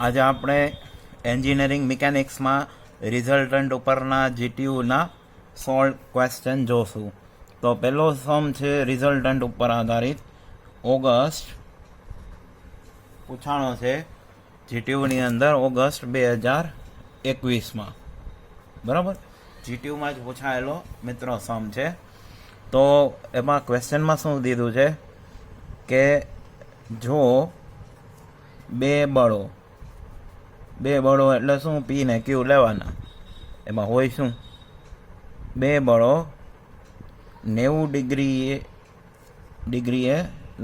આજે આપણે એન્જિનિયરિંગ મિકેનિક્સમાં રિઝલ્ટન્ટ ઉપરના જીટીયુના 16 ક્વેશ્ચન જોશું. તો પહેલો સમ છે રિઝલ્ટન્ટ ઉપર આધારિત. ઓગસ્ટ પૂછાણો છે જીટીયુની અંદર ઓગસ્ટ 2021માં. બરાબર, જીટીયુમાં જ પૂછાયેલો મિત્રો સમ છે. તો એમાં ક્વેશ્ચનમાં શું દીધું છે કે જો બે બળો એટલે શું, પી ને ક્યુ લેવાના. એમાં હોય શું, બે બળો 90 ડિગ્રીએ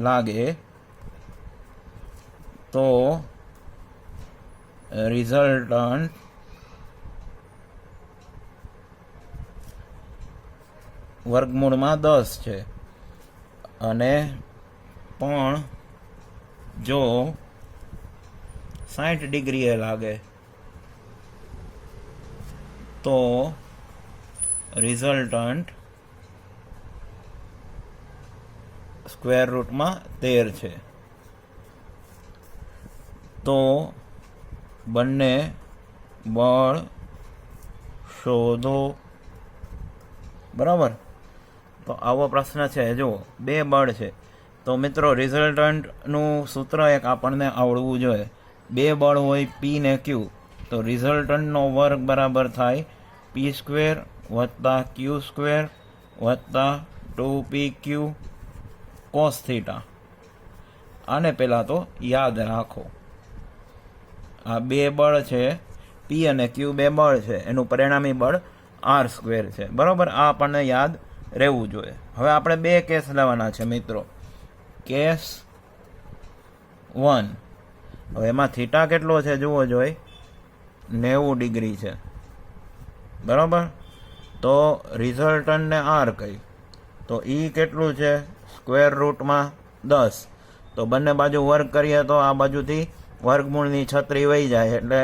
લાગે તો રિઝલ્ટન્ટ વર્ગમૂળમાં 10 છે. અને પણ જો 60 ડિગ્રીએ લાગે તો રિઝલ્ટન્ટ સ્ક્વેર રૂટમાં 13 છે. તો બંને બળ શોધો. બરાબર, તો આવો પ્રશ્ન છે. જુઓ, બે બળ છે તો મિત્રો રિઝલ્ટન્ટનું સૂત્ર એક આપણને આવડવું જોઈએ. બે બળ હોય પી ને ક્યુ, તો રિઝલ્ટન્ટનો વર્ગ બરાબર થાય પી સ્ક્વેર વત્તા ક્યુ સ્ક્વેર વત્તા 2pq કોસ થીટા. આને પહેલાં તો યાદ રાખો, આ બે બળ છે, પી અને ક્યુ બે બળ છે, એનું પરિણામી બળ આર સ્ક્વેર છે. બરાબર, આ આપણને યાદ રહેવું જોઈએ. હવે આપણે બે કેસ લેવાના છે મિત્રો. કેસ 1, હવે એમાં થીટા કેટલો છે જુઓ જોઈ, 90 ડિગ્રી છે. બરાબર, તો રિઝલ્ટન્ટને આર કહી, તો ઈ કેટલું છે, સ્ક્વેર રૂટમાં 10. તો બંને બાજુ વર્ગ કરીએ તો આ બાજુથી વર્ગમૂળની છત્રી વહી જાય, એટલે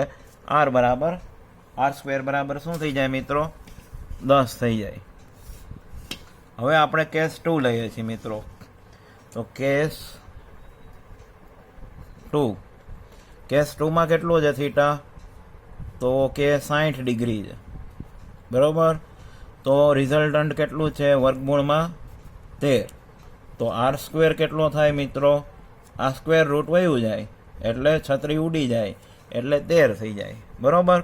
આર સ્ક્વેર બરાબર શું થઈ જાય મિત્રો, 10 થઈ જાય. હવે આપણે કેસ 2 લઈએ છીએ મિત્રો. તો કેસ 2માં કેટલું છે થીટા, તો કે 60 ડિગ્રી છે. બરાબર, તો રિઝલ્ટન્ટ કેટલું છે, વર્ગમૂળમાં 13. તો આર સ્ક્વેર કેટલો થાય મિત્રો, આ સ્ક્વેર રૂટ વયું જાય એટલે છત્રી ઉડી જાય એટલે 13 થઈ જાય. બરાબર,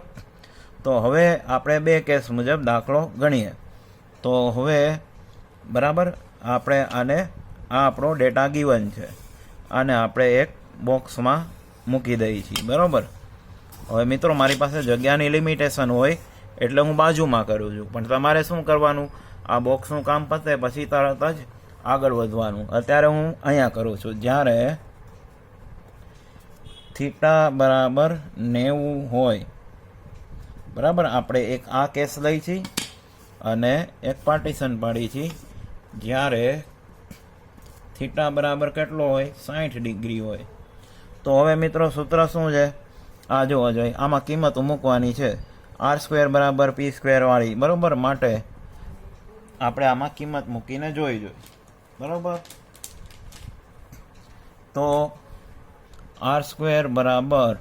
તો હવે આપણે બે કેસ મુજબ દાખલો ગણીએ. તો હવે બરાબર આપણે આને, આ આપણો ડેટા ગીવન છે, આને આપણે એક બોક્સમાં મૂકી દઈએ છીએ. બરાબર, હવે મિત્રો મારી પાસે જગ્યાની લિમિટેશન હોય એટલે હું બાજુમાં કરું છું, પણ તમારે શું કરવાનું, આ બોક્સનું કામ પતે પછી તરત જ આગળ વધવાનું. અત્યારે હું અહીંયા કરું છું. જ્યારે થીટા બરાબર 90 હોય, બરાબર, આપણે એક આ કેસ લઈ છીએ અને એક પાર્ટીશન પાડી છીએ. જ્યારે થીટા બરાબર કેટલો હોય, 60 ડિગ્રી હોય. તો હવે મિત્રો સૂત્ર શું છે, આ જોવા જોઈએ, આમાં કિંમતો મૂકવાની છે. આર સ્ક્વેર બરાબર પી સ્ક્વેર વાળી. બરાબર, માટે આપણે આમાં કિંમત મૂકીને જોઈ જોઈએ. બરાબર, તો આર સ્ક્વેર બરાબર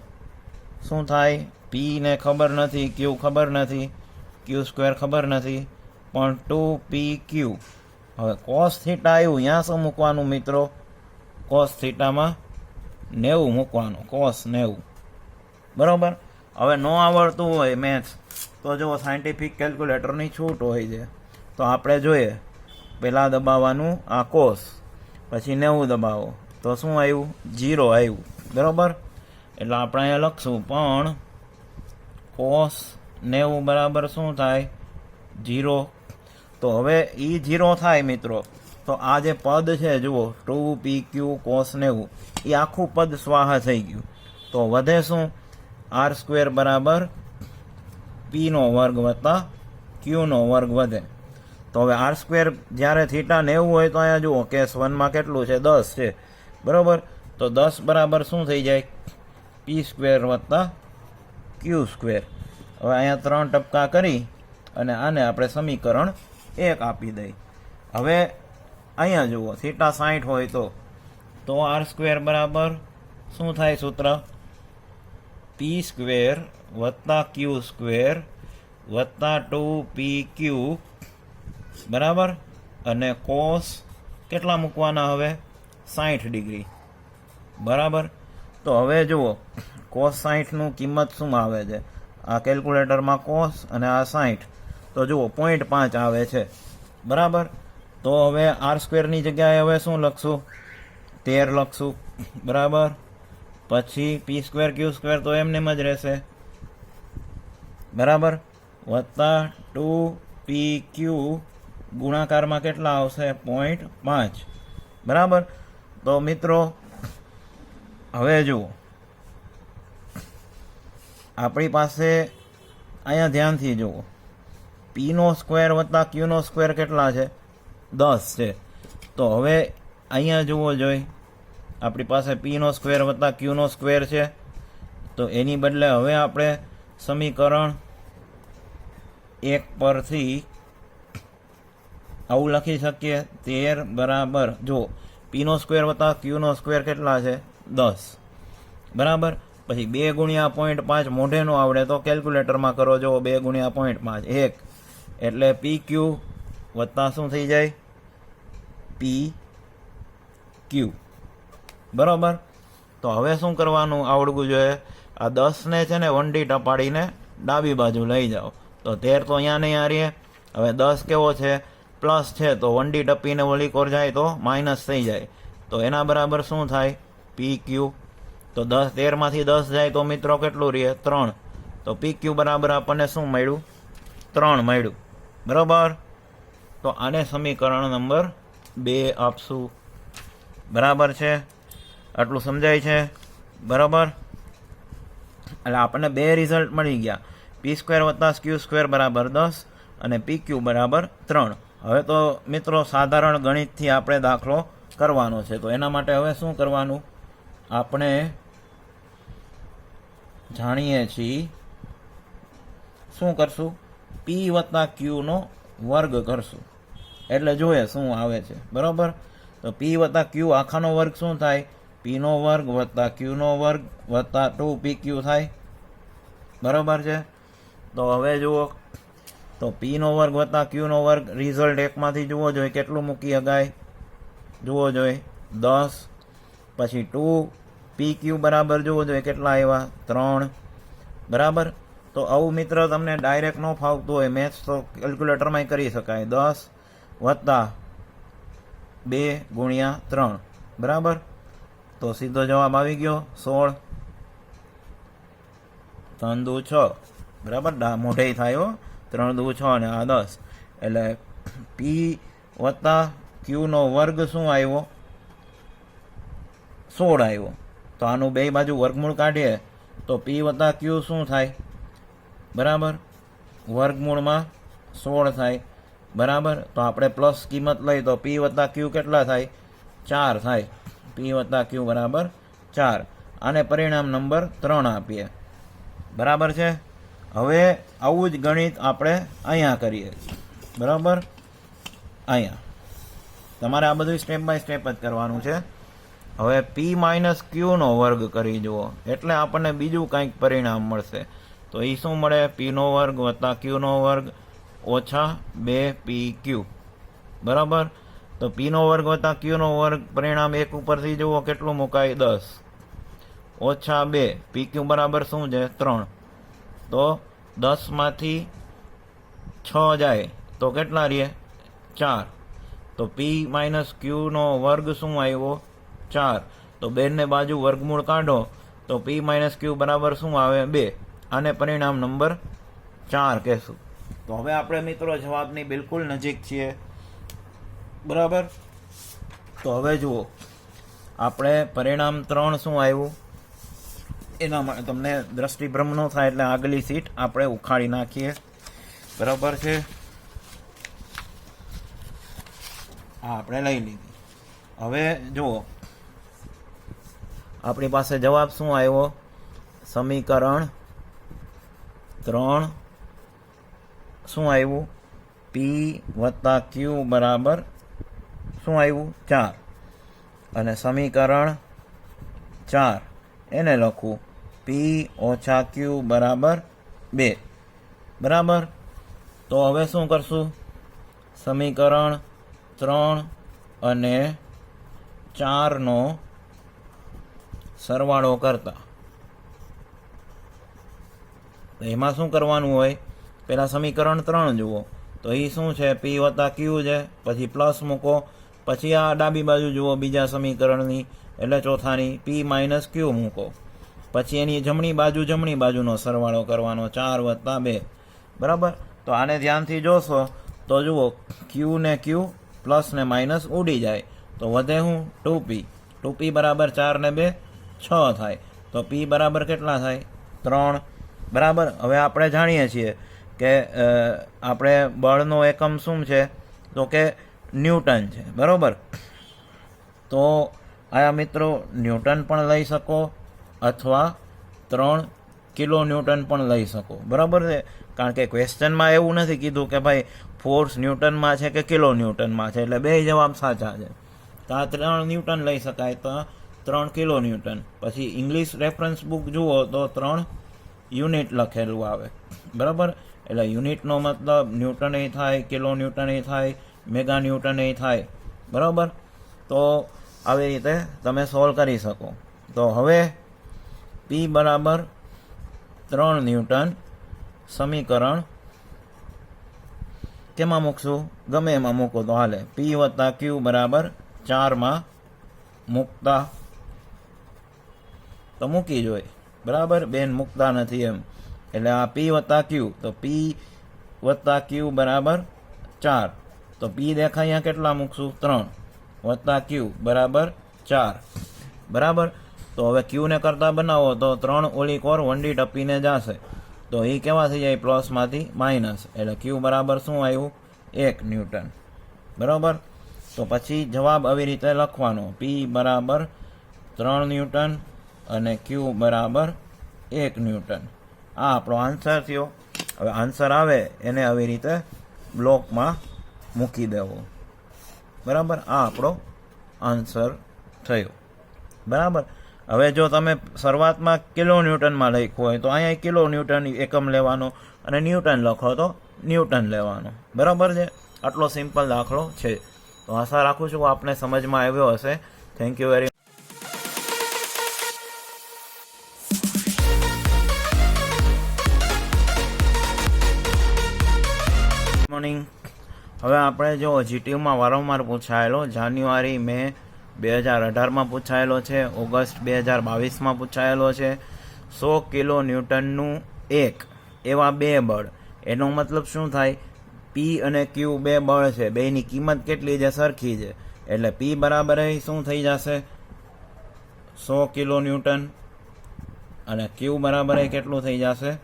શું થાય, પી ને ખબર નથી, ક્યુ ખબર નથી, ક્યુ સ્ક્વેર ખબર નથી, પણ 2pq. હવે કોસ થીટા આવ્યું, અહીંયા શું મૂકવાનું મિત્રો, કોસ થીટામાં 90 મૂકવાનું, કોસ 90. બરાબર, હવે ન આવડતું હોય મેથ્સ તો જો સાયન્ટિફિક કેલ્ક્યુલેટરની છૂટ હોય છે. તો આપણે જોઈએ, પહેલાં દબાવવાનું આ કોસ, પછી 90 દબાવો તો શું આવ્યું, 0 આવ્યું. બરાબર, એટલે આપણે અહીંયા લખશું, પણ કોસ 90 બરાબર શું થાય, 0. તો હવે એ 0 થાય મિત્રો, તો આ જે પદ છે જુઓ 2pq cos 90, એ આખું પદ સ્વાહા થઈ ગયું. તો વધે શું, આર સ્ક્વેર બરાબર પીનો વર્ગ વત્તા ક્યુનો વર્ગ વધે. તો હવે આર સ્ક્વેર જ્યારે થીટા 90 હોય તો અહીંયા જુઓ કેસ 1માં કેટલું છે, 10 છે. બરાબર, તો 10 બરાબર શું થઈ જાય, પી સ્ક્વેર વત્તા ક્યુ સ્ક્વેર. હવે અહીંયા 3 ટપકા કરી અને આને આપણે સમીકરણ 1 આપી દઈ. હવે અહીંયા જુઓ થીટા 60 હોય તો આર સ્ક્વેર બરાબર શું થાય સૂત્ર, p પી સ્ક્વેર વત્તા ક્યુ સ્ક્વેર વત્તા 2pq બરાબર, અને કોસ કેટલા મૂકવાના હવે 60 ડિગ્રી બરાબર. તો હવે જુઓ કોસ 60નું કિંમત શું આવે છે, આ કેલ્ક્યુલેટરમાં કોસ અને આ 60, તો જુઓ 0.5 આવે છે બરાબર. તો હવે આર સ્ક્વેરની જગ્યાએ હવે શું લખશું, 13 લખશું બરાબર. પછી પી સ્ક્વેર ક્યુ સ્ક્વેર તો એમને જ રહેશે બરાબર, વત્તા 2pq ગુણાકારમાં કેટલા આવશે 0.5 બરાબર. તો મિત્રો હવે જુઓ આપણી પાસે અહીંયા ધ્યાનથી જુઓ પીનો સ્ક્વેર વત્તા ક્યુનો સ્ક્વેર કેટલા છે 10 છે. તો હવે અહીંયા જુઓ જોઈ આપણી પાસે પીનો સ્ક્વેર વત્તા ક્યુનો સ્ક્વેર છે, તો એની બદલે હવે આપણે સમીકરણ 1 પરથી આવું લખી શકીએ 13 બરાબર, જો પીનો સ્ક્વેર વત્તા ક્યુનો સ્ક્વેર કેટલા છે 10 બરાબર. પછી 2 ગુણ્યા 0.5 મોઢે નો આવડે તો કેલ્ક્યુલેટરમાં કરો, જો 2 ગુણ્યા 0.5 1, એટલે પી ક્યુ વત્તા શું થઈ જાય પી ક્યુ બરાબર. તો હવે શું કરવાનું આવડવું જોઈએ, આ 10ને છે ને 1D ટપાડીને ડાબી બાજુ લઈ જાઓ, તો 13 તો અહીંયા નહીં હારીએ. હવે 10 કેવો છે પ્લસ છે, તો 1D ટપીને ઓલી કોર જાય તો માઇનસ થઈ જાય, તો એના બરાબર શું થાય પી ક્યુ. તો 13માંથી 10 જાય તો મિત્રો કેટલું રહે 3, તો પી ક્યુ બરાબર આપણને શું મળ્યું 3 મળ્યું બરાબર. તો આને સમીકરણ નંબર 2 આપશું બરાબર છે. આટલું સમજાય છે બરાબર. એટલે આપણને 2 રિઝલ્ટ મળી ગયા, પી સ્ક્વેર વત્તા ક્યુ સ્ક્વેર બરાબર 10 અને પી ક્યુ બરાબર 3. હવે તો મિત્રો સાધારણ ગણિતથી આપણે દાખલો કરવાનો છે, તો એના માટે હવે શું કરવાનું, આપણે જાણીએ છીએ શું કરશું, પી વત્તા ક્યુનો વર્ગ કરશું, એટલે જોઈએ શું આવે છે બરાબર. તો પી વત્તા ક્યુ આખાનો વર્ગ શું થાય, પીનો વર્ગ વત્તા ક્યુનો વર્ગ વત્તા 2pq થાય બરાબર છે. તો હવે જુઓ, તો પીનો વર્ગ વત્તા ક્યુનો વર્ગ રિઝલ્ટ એકમાંથી જુઓ જોઈએ કેટલું મૂકી શકાય, જુઓ જોઈએ 10, પછી 2pq બરાબર જુઓ જોઈએ કેટલા આવ્યા 3 બરાબર. તો આવું મિત્ર તમને ડાયરેક્ટ ન ફાવતું હોય મેથ્સ તો કેલ્ક્યુલેટરમાં કરી શકાય, 10 વત્તા 2 ગુણ્યા 3 બરાબર. તો સીધો જવાબ આવી ગયો 16, 3 દુ 6 બરાબર, મોઢે થાય 3 દુ 6 અને આ 10, એટલે પી વત્તા ક્યુનો વર્ગ શું આવ્યો 16 આવ્યો. તો આનું બે બાજુ વર્ગમૂળ કાઢીએ તો પી વત્તા ક્યુ શું થાય બરાબર, વર્ગમૂળમાં 16 થાય બરાબર. તો આપણે પ્લસ કિંમત લઈ તો પી વત્તા ક્યુ કેટલા થાય 4 થાય, પી વત્તા ક્યુ બરાબર 4, આને પરિણામ નંબર 3 આપીએ બરાબર છે. હવે આવું જ ગણિત આપણે અહીંયા કરીએ બરાબર. અહીંયા તમારે આ બધું સ્ટેપ બાય સ્ટેપ જ કરવાનું છે. હવે પી માઇનસ ક્યુનો વર્ગ કરી જુઓ એટલે આપણને બીજું કંઈક પરિણામ મળશે. તો એ શું મળે, પીનો વર્ગ વત્તા ક્યુનો વર્ગ ઓછા 2pq બરાબર. તો પીનો વર્ગ વત્તા ક્યુનો વર્ગ પરિણામ 1 ઉપરથી જુઓ કેટલું મુકાય 10 ઓછા 2 pq બરાબર શું છે 3. તો 10માંથી 6 જાય તો કેટલા રહે 4. તો પી માઇનસ ક્યુનો વર્ગ શું આવ્યો 4. તો બેને બાજુ વર્ગમૂળ કાઢો તો પી માઇનસ ક્યુ બરાબર શું આવે 2. આને પરિણામ નંબર 4 કહેશું. તો હવે આપણે મિત્રો જવાબની બિલકુલ નજીક છીએ બરાબર. તો હવે જુઓ આપણે પરિણામ 3 શું આવ્યું, એના માટે તમને દ્રષ્ટિભ્રમ ન થાય એટલે આગલી સીટ આપણે ઉખાડી નાખીએ બરાબર છે. હા આપણે લઈ લીધી. હવે જુઓ આપણી પાસે જવાબ શું આવ્યો, સમીકરણ 3 શું આવ્યું, પી વત્તા ક્યુ બરાબર શું આવ્યું 4, અને સમીકરણ 4 એને લખવું પી ઓછા ક્યુ બરાબર 2. બરાબર. તો હવે શું કરશું? સમીકરણ 3 અને 4નો સરવાળો કરતા તો એમાં શું કરવાનું હોય? પહેલાં સમીકરણ 3 જુઓ તો એ શું છે? પી વત્તા ક્યુ છે, પછી પ્લસ મૂકો, પછી આ ડાબી બાજુ જુઓ બીજા સમીકરણની એટલે ચોથાની પી માઇનસ ક્યુ મૂકો, પછી એની જમણી બાજુનો સરવાળો કરવાનો 4 વત્તા 2. બરાબર. તો આને ધ્યાનથી જોશો તો જુઓ ક્યુ ને ક્યુ પ્લસ ને માઇનસ ઉડી જાય તો વધે હું? 2p. 2p બરાબર 4 ને 2 6 થાય. તો p બરાબર કેટલા થાય? 3. બરાબર. હવે આપણે જાણીએ છીએ કે આપણે બળનો એકમ શું છે? તો કે ન્યૂટન છે. બરાબર. તો આયા મિત્રો ન્યૂટન પણ લઈ શકો અથવા 3 કિલો ન્યૂટન પણ લઈ શકો. બરાબર છે. કારણ કે ક્વેશ્ચનમાં એવું નથી કીધું કે ભાઈ ફોર્સ ન્યૂટનમાં છે કે કિલો ન્યૂટનમાં છે, એટલે બે જવાબ સાચા છે. તો આ 3 ન્યૂટન લઈ શકાય, તો 3 કિલો ન્યૂટન. પછી ઇંગ્લિશ રેફરન્સ બુક જુઓ તો 3 યુનિટ લખેલું આવે. બરાબર. એટલે યુનિટનો મતલબ ન્યૂટન એ થાય, કિલો ન્યૂટન એ થાય, મેગા ન્યૂટન એ થાય. બરાબર. તો આવી રીતે તમે સોલ્વ કરી શકો. તો હવે પી બરાબર 3 ન્યૂટન સમીકરણ કેમાં મૂકશું? ગમે એમાં મૂકો તો હાલે. પી વત્તા ક્યુ બરાબર 4માં મૂકતા તો મૂકી જોઈએ. બરાબર. બેન મૂકતા નથી એમ, એટલે આ પી વત્તા ક્યુ, તો પી વત્તા ક્યુ બરાબર 4. તો પી દેખાય અહીંયા કેટલા મૂકશું? 3 વત્તા ક્યુ બરાબર 4. બરાબર. તો હવે ક્યુને કરતા બનાવો તો 3 ઓલી કોર 1D ટપીને જશે, તો એ કેવા થઈ જાય? પ્લસમાંથી માઇનસ, એટલે ક્યુ બરાબર શું આવ્યું? 1 ન્યૂટન. બરાબર. તો પછી જવાબ આવી રીતે લખવાનો, પી બરાબર 3 ન્યૂટન અને ક્યુ બરાબર 1 ન્યૂટન. આ આપણો આન્સર થયો. હવે આન્સર આવે એને આવી રીતે બ્લોકમાં મૂકી દેવો. બરાબર. આ આપણો આન્સર થયો. બરાબર. હવે જો તમે શરૂઆતમાં કિલો ન્યૂટનમાં લખ્યું હોય તો અહીંયા કિલો ન્યૂટન એકમ લેવાનો, અને ન્યૂટન લખો તો ન્યૂટન લેવાનો. બરાબર છે. આટલો સિમ્પલ દાખલો છે. તો આશા રાખું છું આપને સમજમાં આવ્યો હશે. Thank you very morning. હવે આપણે જો જીટીયુમાં વારંવાર પૂછાયેલો જાન્યુઆરી મે 2018માં પૂછાયેલો છે, ઓગસ્ટ 2022માં પૂછાયેલો છે, 100 કિલો ન્યૂટનનું 1 એવા 2 બળ. એનો મતલબ શું થાય? પી અને ક્યુ 2 બળ છે, બેની કિંમત કેટલી છે? સરખી છે. એટલે પી બરાબર શું થઈ જશે? 100 કિલો ન્યૂટન, અને ક્યુ બરાબર કેટલું થઈ જશે?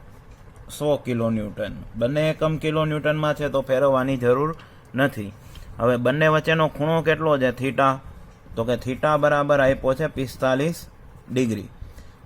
100 કિલો ન્યૂટન. બંને એકમ કિલો ન્યૂટનમાં છે તો ફેરવવાની જરૂર નથી. હવે બંને વચ્ચેનો ખૂણો કેટલો છે? થીટા. તો કે થીટા બરાબર આપ્યો છે 45 ડિગ્રી.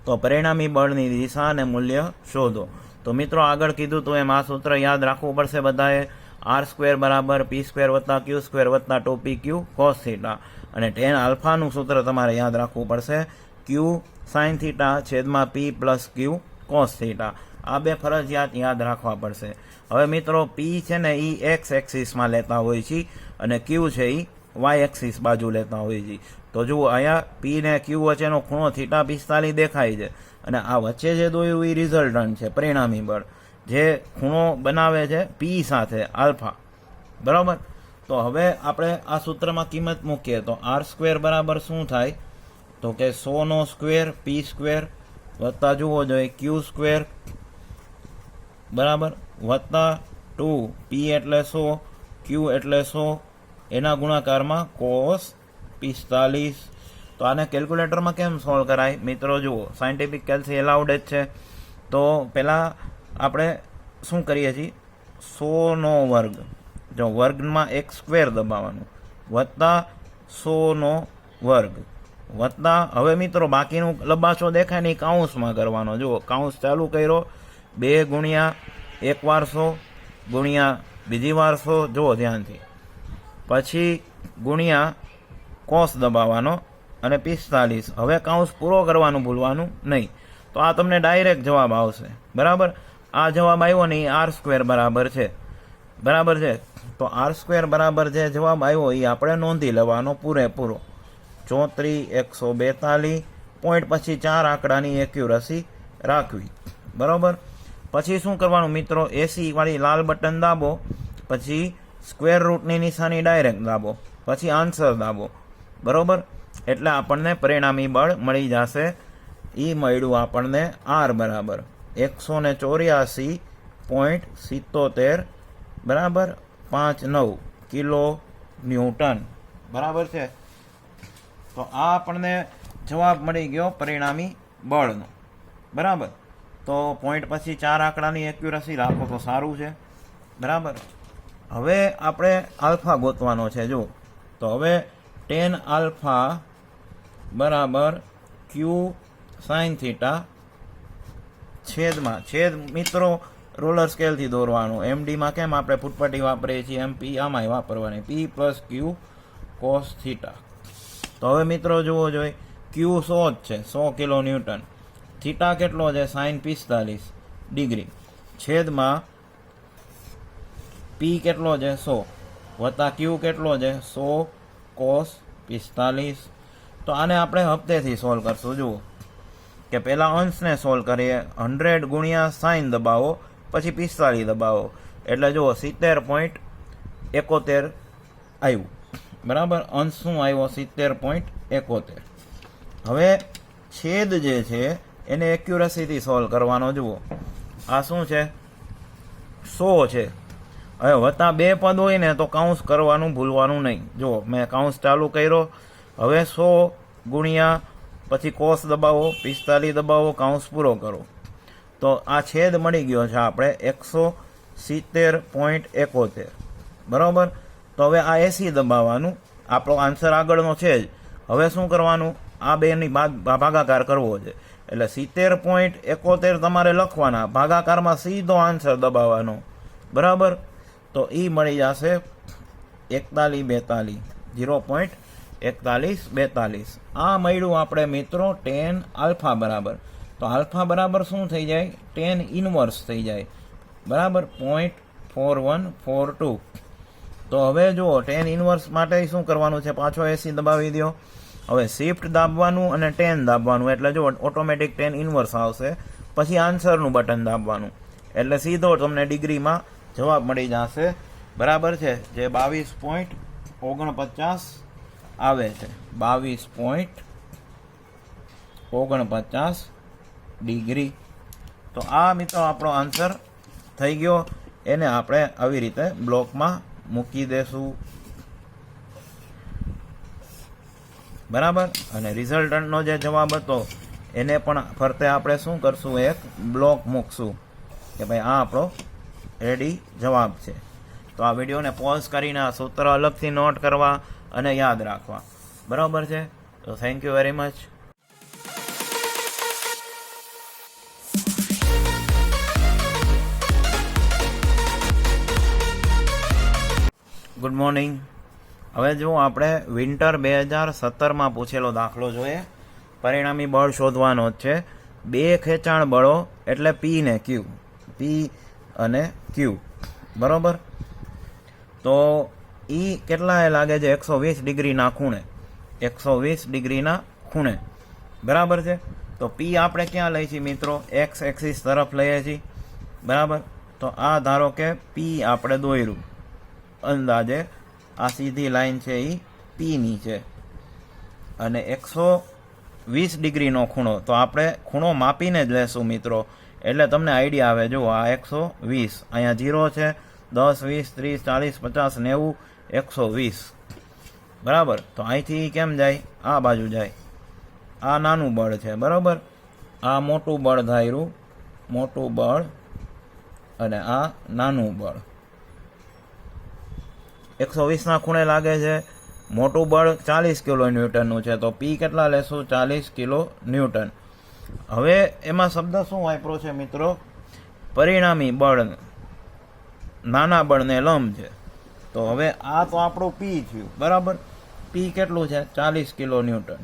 તો પરિણામી બળની દિશા અને મૂલ્ય શોધો. તો મિત્રો આગળ કીધું તો એમ આ સૂત્ર યાદ રાખવું પડશે બધાએ. r² બરાબર p² વત્તા q² વત્તા 2pq cos થીટા, અને tan આલ્ફાનું સૂત્ર તમારે યાદ રાખવું પડશે, q sin થીટા છેદમાં p plus q cos theta. આ બે ફરજિયાત યાદ રાખવા પડશે. હવે મિત્રો પી છે ને એ એક્સ એક્સિસમાં લેતા હોય છે, અને ક્યુ છે એ વાય એક્સિસ બાજુ લેતા હોય છે. તો જુઓ અહીંયા પી ને ક્યુ વચ્ચેનો ખૂણો થીટા 45 દેખાય છે, અને આ વચ્ચે જે દોર્યું એ રિઝલ્ટન્ટ છે, પરિણામી બળ, જે ખૂણો બનાવે છે પી સાથે આલ્ફા. બરાબર. તો હવે આપણે આ સૂત્રમાં કિંમત મૂકીએ તો r² બરાબર શું થાય? તો કે 100નો સ્ક્વેર p² વત્તા જુઓ જોઈએ q² બરાબર વત્તા 2 p એટલે 100, q એટલે 100, એના ગુણાકારમાં cos 45. તો આને કેલ્ક્યુલેટરમાં કેમ સોલ્વ કરાય? મિત્રો જુઓ, સાયન્ટિફિક કેલ્સી એલાઉડ જ છે. તો પહેલાં આપણે શું કરીએ છીએ? 100નો વર્ગ, જો વર્ગમાં x² દબાવવાનું, વત્તા 100નો વર્ગ વત્તા, હવે મિત્રો બાકીનું લબાશો દેખાય નહીં કાઉન્સમાં કરવાનો. જુઓ કાઉન્સ ચાલુ કર્યો, 2 ગુણ્યા 1 વાર 100 ગુણ્યા બીજી વાર 100, જુઓ ધ્યાનથી, પછી ગુણ્યા કોસ દબાવવાનો અને 45. હવે કાઉન્સ પૂરો કરવાનું ભૂલવાનું નહીં. તો આ તમને ડાયરેક્ટ જવાબ આવશે, બરાબર. આ જવાબ આવ્યો ને એ r² બરાબર છે, બરાબર છે. તો r² બરાબર જે જવાબ આવ્યો એ આપણે નોંધી લેવાનો પૂરેપૂરો 34,142 પોઈન્ટ પછી 4 આંકડાની એક્યુરસી રાખવી, બરાબર. પછી શું કરવાનું મિત્રો, 80 વાળી લાલ બટન દાબો, પછી સ્ક્વેર રૂટની નિશાની ડાયરેક્ટ દાબો, પછી આન્સર દાબો, બરાબર. એટલે આપણને પરિણામી બળ મળી જશે. એ મળ્યું આપણને r બરાબર 184.77 બરાબર 59 કિલો ન્યૂટન, બરાબર છે. તો આ આપણને જવાબ મળી ગયો પરિણામી બળનો, બરાબર. તો પોઈન્ટ પછી 4 આંકડાની એક્યુરસી રાખો તો સારું છે, બરાબર. હવે આપણે આલ્ફા ગોતવાનો છે. જો તો હવે tan આલ્ફા બરાબર q sin થીટા છેદ મિત્રો રોલર સ્કેલથી દોરવાનું. MDમાં કેમ આપણે ફૂટપટ્ટી વાપરીએ છીએ એમ પી આમાંય વાપરવાની, p + q cos થીટા. તો હવે મિત્રો જુઓ જોઈએ, q 100 જ છે, 100 કિલો ન્યૂટન. થીટા કેટલો છે, sin 45 ડિગ્રી, છેદમાં p કેટલો છે 100 વત્તા q કેટલો છે 100 cos 45. તો આને આપણે હપ્તેથી સોલ્વ કરશું. જુઓ કે પહેલાં અંશને સોલ્વ કરીએ, 100 ગુણ્યા સાઇન દબાવો, પછી 45 દબાવો, એટલે જુઓ 70.71 આવ્યું, બરાબર. અંશ શું આવ્યો, 70.71. હવે છેદ જે છે એને એક્યુરસીથી સોલ્વ કરવાનો. જુઓ આ શું છે, 100 છે. હવે વત્તા 2 પદ હોય ને તો કાઉન્સ કરવાનું ભૂલવાનું નહીં. જુઓ મેં કાઉન્સ ચાલુ કર્યો. હવે 100 ગુણ્યા પછી કોસ દબાવો, 45 દબાવો, કાઉન્સ પૂરો કરો. તો આ છેદ મળી ગયો છે આપણે 170.71, બરાબર. તો હવે આ 80 દબાવવાનું, આપણો આન્સર આગળનો છે જ. હવે શું કરવાનું, આ બેની ભાગાકાર કરવો છે, એટલે 70.71 તમારે લખવાના, ભાગાકારમાં સીધો આન્સર દબાવવાનો, બરાબર. તો એ મળી જશે 4142, 0.4142. આ મળ્યું આપણે મિત્રો tan આલ્ફા બરાબર. તો આલ્ફા બરાબર શું થઈ જાય, tan ઇનવર્સ થઈ જાય, બરાબર 0.4142. તો હવે જુઓ tan ઇનવર્સ માટે શું કરવાનું છે, પાછો 80 દબાવી દો. હવે શિફ્ટ દાબવાનું અને 10 દાબવાનું, એટલે જો ઓટોમેટિક tan ઇનવર્સ આવશે. પછી આન્સરનું બટન દાબવાનું, એટલે સીધો તમને ડિગ્રીમાં જવાબ મળી જશે, બરાબર છે, જે 22.49 આવે છે, 22.49 ડિગ્રી. તો આ મિત્રો આપણો આન્સર થઈ ગયો. એને આપણે આવી રીતે બ્લોકમાં મૂકી દેશું, બરાબર. અને રિઝલ્ટન્ટનો જે જવાબ હતો એને પણ ફરતે આપણે શું કરશું, એક બ્લોક મૂકશું કે ભાઈ આ આપણો રેડી જવાબ છે. તો આ વિડીયોને પોઝ કરીને આ સૂત્ર અલગથી નોટ કરવા અને યાદ રાખવા, બરાબર છે. તો thank you very much. Good morning. હવે જો આપણે વિન્ટર 2017માં પૂછેલો દાખલો જોઈએ. પરિણામી બળ શોધવાનો જ છે. 2 ખેંચાણ બળો એટલે પી ને ક્યુ, પી અને ક્યુ, બરાબર. તો એ કેટલાએ લાગે છે, 120 ડિગ્રીના ખૂણે, 120 ડિગ્રીના ખૂણે, બરાબર છે. તો પી આપણે ક્યાં લઈએ છીએ મિત્રો, એક્સ એક્સિસ તરફ લઈએ છીએ, બરાબર. તો આ ધારો કે પી આપણે દોર્યું, અંદાજે આ સીધી લાઈન છે એ પીની છે, અને 120 ડિગ્રીનો ખૂણો, તો આપણે ખૂણો માપીને જ લેશું મિત્રો, એટલે તમને આઈડિયા આવે. જો આ 120, અહીંયા 0 છે, 10, 20, 30, 40, 50, 90, 120, બરાબર. તો અહીંથી કેમ જાય, આ બાજુ જાય. આ નાનું બળ છે, બરાબર. આ મોટું બળ ધાર્યું, મોટું બળ, અને આ નાનું બળ. 120ના ખૂણે લાગે છે. મોટું બળ 40 કિલો ન્યૂટનનું છે, તો પી કેટલા લેશું, 40 કિલો ન્યૂટન. હવે એમાં શબ્દ શું વાપરો છે મિત્રો, પરિણામી બળ નાના બળને લંબ છે. તો હવે આ તો આપણું પી થયું, બરાબર. પી કેટલું છે, 40 કિલો ન્યૂટન.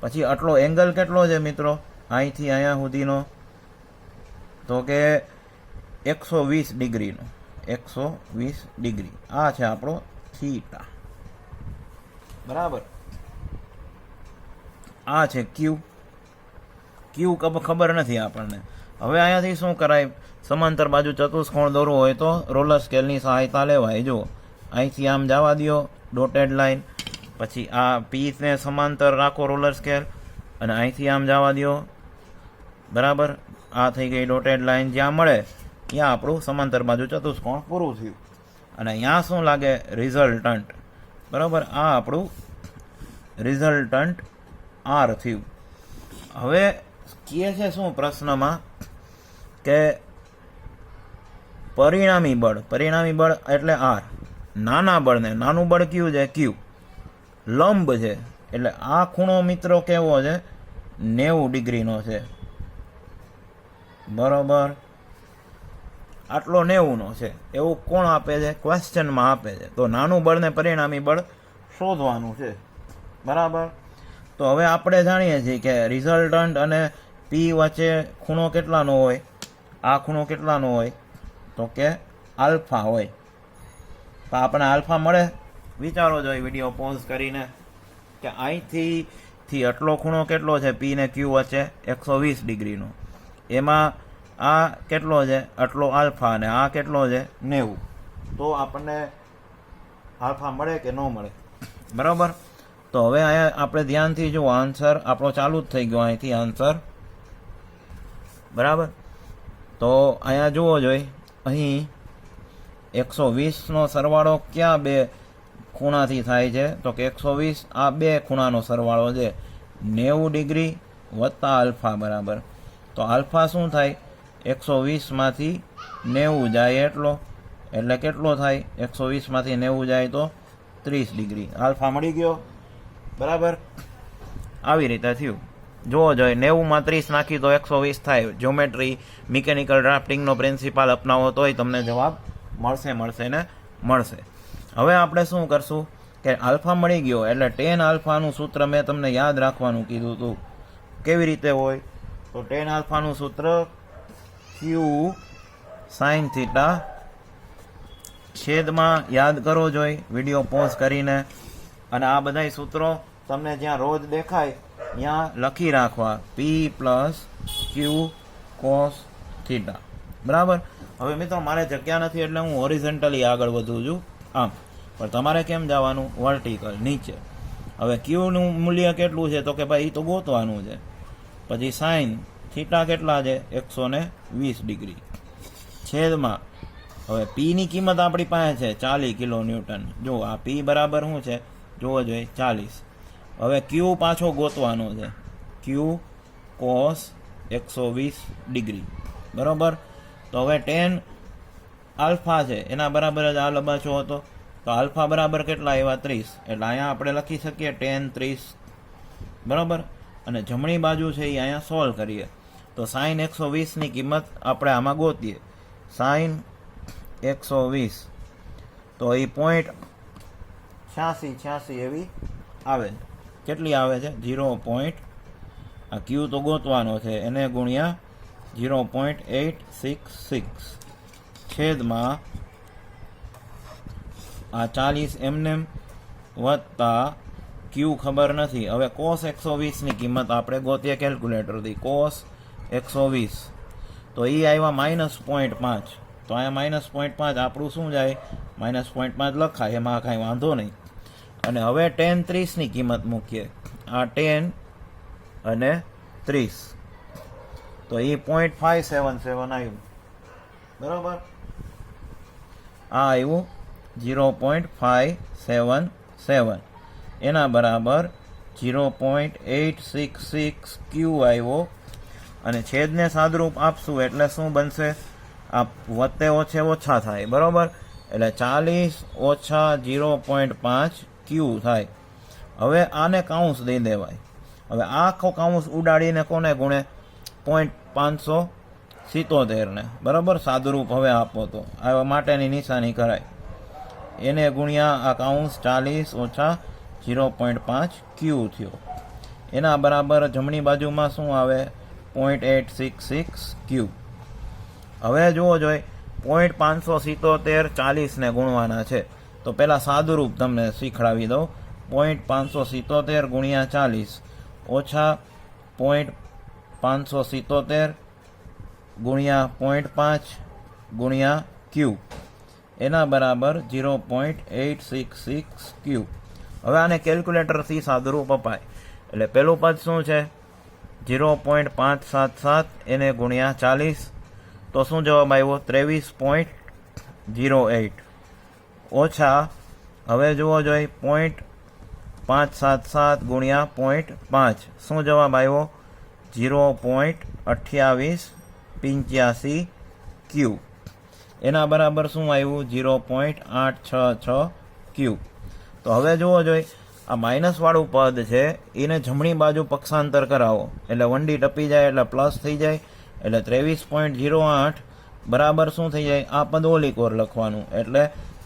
પછી આટલો એંગલ કેટલો છે મિત્રો, અહીંથી અહીંયા સુધીનો તો કે 120 ડિગ્રીનો 120 ડિગ્રી. આ છે આપણો થીટા, બરાબર. આ છે ક્યુ. ક્યુ ખબર નથી આપણને. હવે અહીંયાથી શું કરાય, સમાંતર બાજુ ચતુષ્કોણ દોરવો હોય તો રોલર સ્કેલની સહાયતા લેવાય. જો અહીંથી આમ જવા દો ડોટેડ લાઈન, પછી આ પીને સમાંતર રાખો રોલર સ્કેલ, અને અહીંથી આમ જવા દો, બરાબર. આ થઈ ગઈ ડોટેડ લાઈન. જ્યાં મળે ત્યાં આપણું સમાંતર બાજુ ચતુષ્કોણ પૂરું થયું. અને અહીંયા શું લાગે, રિઝલ્ટન્ટ, બરાબર. આ આપણું રિઝલ્ટન્ટ આર થયું. હવે કહે છે શું પ્રશ્નમાં કે પરિણામી બળ એટલે આર, નાના બળને, નાનું બળ કયું છે, ક્યુ, લંબ છે. એટલે આ ખૂણો મિત્રો કેવો છે, 90 ડિગ્રીનો છે, બરોબર. આટલો 90નો છે એવું કોણ આપે છે, ક્વેશ્ચનમાં આપે છે. તો નાનું બળ ને પરિણામી બળ શોધવાનું છે, બરાબર. તો હવે આપણે જાણીએ છીએ કે રિઝલ્ટન્ટ અને પી વચ્ચે ખૂણો કેટલાનો હોય, આ ખૂણો કેટલાનો હોય તો કે આલ્ફા હોય. તો આપણે આલ્ફા મળે. વિચારો જોઈએ વિડીયો પોઝ કરીને કે અહીંથી આટલો ખૂણો કેટલો છે પી ને ક્યુ વચ્ચે, 120 ડિગ્રીનો. એમાં આ કેટલો છે, આટલો આલ્ફા, અને આ કેટલો છે, 90. તો આપણને આલ્ફા મળે કે ન મળે, બરાબર. તો હવે અહીંયા આપણે ધ્યાનથી જુઓ, આન્સર આપણો ચાલુ જ થઈ ગયો અહીંથી આન્સર, બરાબર. તો અહીંયા જુઓ જોઈએ, અહીં 120નો સરવાળો ક્યાં બે ખૂણાથી થાય છે તો કે 120 આ બે ખૂણાનો સરવાળો છે, 90 ડિગ્રી વત્તા આલ્ફા, બરાબર. તો આલ્ફા શું થાય, 120માંથી 90 જાય એટલે કેટલો થાય, 120માંથી 90 જાય તો 30 ડિગ્રી. આલ્ફા મળી ગયો, બરાબર. આવી રીતે થયું. જુઓ જોઈએ, 90માં 30 નાખી તો 120 થાય. જ્યોમેટ્રી, મિકેનિકલ ડ્રાફ્ટિંગનો પ્રિન્સિપાલ અપનાવો તોય તમને જવાબ મળશે ને મળશે. હવે આપણે શું કરશું કે આલ્ફા મળી ગયો એટલે tan આલ્ફાનું સૂત્ર મેં તમને યાદ રાખવાનું કીધું હતું. કેવી રીતે હોય તો tan આલ્ફાનું સૂત્ર ક્યુ સાઇન થીટા છેદમાં, યાદ કરો જોઈ વિડીયો પોઝ કરીને. અને આ બધાય સૂત્રો તમને જ્યાં રોજ દેખાય ત્યાં લખી રાખવા, પી પ્લસ ક્યુ કોસ થીટા, બરાબર. હવે મિત્રો મારે જગ્યા નથી એટલે હું હોરિઝોન્ટલી આગળ વધું છું આમ, પણ તમારે કેમ જવાનું, વર્ટિકલ નીચે. હવે ક્યુનું મૂલ્ય કેટલું છે તો કે ભાઈ એ તો ગોતવાનું છે. પછી સાઇન થીટા કેટલા છે, 120 ડિગ્રી છેદમાં. હવે પીની કિંમત આપણી પાસે છે 40 કિલો ન્યૂટન. જો આ પી બરાબર શું છે જોવો જોઈએ, 40. હવે ક્યુ પાછો ગોતવાનો છે, ક્યુ કોસ 120 ડિગ્રી, બરાબર. તો હવે tan આલ્ફા છે એના બરાબર જ આ લંબાચો હતો, તો આલ્ફા બરાબર કેટલા આવ્યા, 30. એટલે અહીંયા આપણે લખી શકીએ tan 30, બરાબર. અને જમણી બાજુ છે એ અહીંયા સોલ્વ કરીએ તો સાઇન 120ની કિંમત આપણે આમાં ગોતીએ. સાઇન 120 તો એ 0.86 એવી આવે. કેટલી આવે છે, 0. આ ક્યુ તો ગોતવાનો છે, એને ગુણ્યા 0.866 છેદમાં આ 40 એમનેમ વત્તા ક્યુ ખબર નથી. હવે કોસ 120ની કિંમત આપણે ગોતીએ કેલ્ક્યુલેટરથી. કોસ 120 તો એ આવ્યા -0.5. તો અહીંયા -0.5 આપણું શું જાય, -0.5 લખાય, એમાં કાંઈ વાંધો નહીં. અને હવે tan 30ની કિંમત મૂકીએ. આ tan અને 30 તો એ 0.577 આવ્યું, બરાબર. આ આવ્યું 0.577, એના બરાબર 0.866 ક્યુ આવ્યો. અને છેદને સાદરૂપ આપશું એટલે શું બનશે, આ વત્તે ઓછે ઓછા થાય, બરાબર. એટલે 40 ઓછા 0.5 ક્યુ થાય. હવે આને કાઉન્સ દઈ દેવાય. હવે આખો કાઉન્સ ઉડાડીને કોને ગુણે, 0.577 ને, બરાબર. સાદુરૂપ હવે આપો તો આ માટેની નિશાની કરાય, એને ગુણ્યા આ કાઉન્સ 40 ઓછા 0.5 ક્યુ થયો. એના બરાબર જમણી બાજુમાં શું આવે, 0.866 ક્યુબ. હવે જુઓ જોઈએ 0.577 40 ગુણવાના છે. તો પહેલાં સાદુરૂપ તમને શીખડાવી દઉં. 0.577 ગુણ્યા 40 ઓછા 0.577 ગુણ્યા 0.5 ગુણ્યા ક્યુબ એના બરાબર 0.866 ક્યુબ. હવે આને કેલ્ક્યુલેટરથી સાદુરૂપ અપાય. એટલે પહેલું પદ શું છે? 0.577 એને ગુણ્યા 40. તો શું જવાબ આવ્યો? 23.08 ઓછા હવે જુઓ જોઈએ 0.577 ગુણ્યા 0.5 શું જવાબ આવ્યો? 0.2885 ક્યુબ એના બરાબર શું આવ્યું? 0.866 ક્યુબ. તો હવે જુઓ જોઈએ આ માઇનસવાળું પદ છે એને જમણી બાજુ પક્ષાંતર કરાવો એટલે 1D ટપી જાય એટલે પ્લસ થઈ જાય એટલે 23.08 બરાબર શું થઈ જાય? આ પદ ઓલી કોર લખવાનું એટલે